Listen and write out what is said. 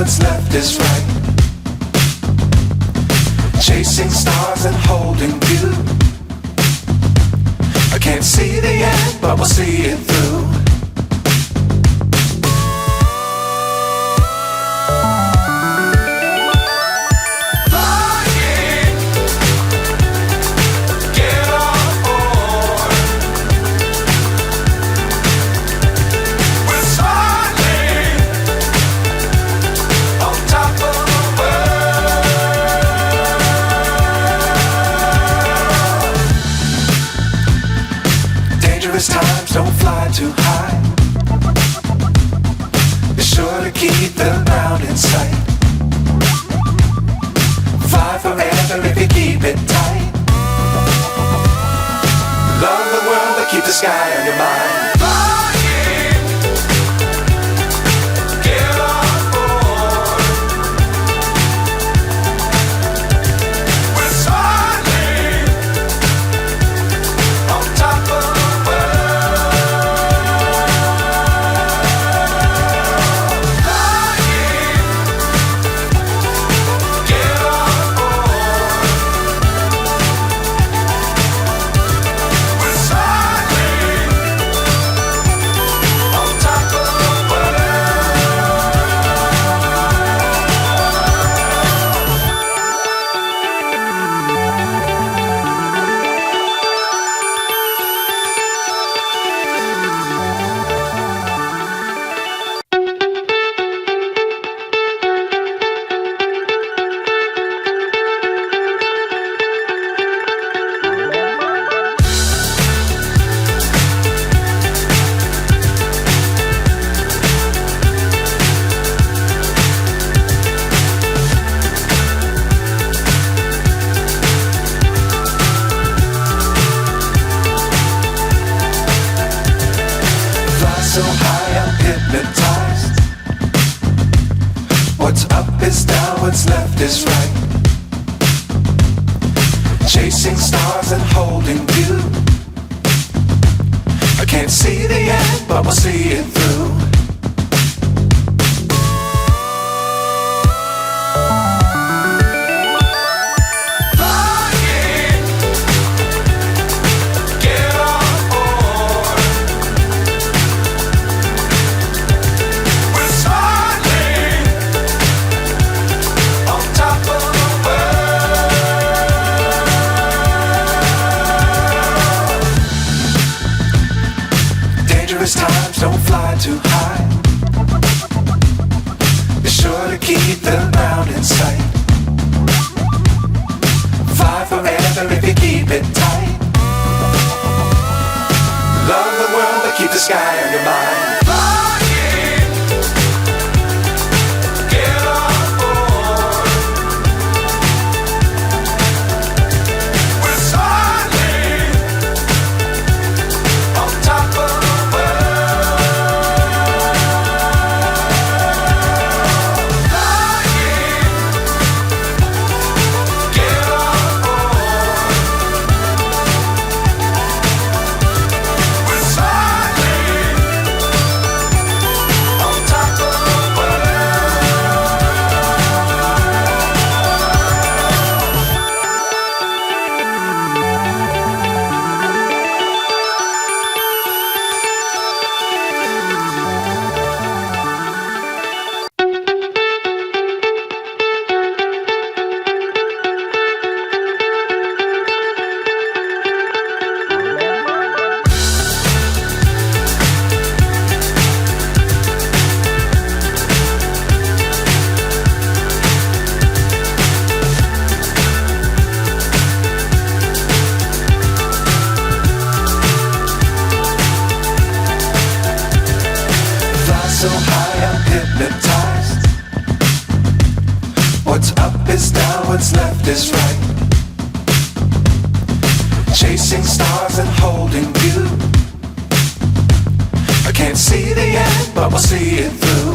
what's left is right. Chasing stars and holding you. I can't see the end, but we'll see it through. Times don't fly too high. Be sure to keep the ground in sight. Fly forever if you keep it tight. Love the world but keep the sky on your mind. So high I'm hypnotized. What's up is down, what's left is right. Chasing stars and holding you. I can't see the end, but we'll see it through. Times don't fly too high. Be sure to keep the ground in sight. Fly forever if you keep it tight. Love the world but keep the sky on your mind. So high I'm hypnotized. What's up is down, what's left is right. Chasing stars and holding you. I can't see the end, but we'll see it through.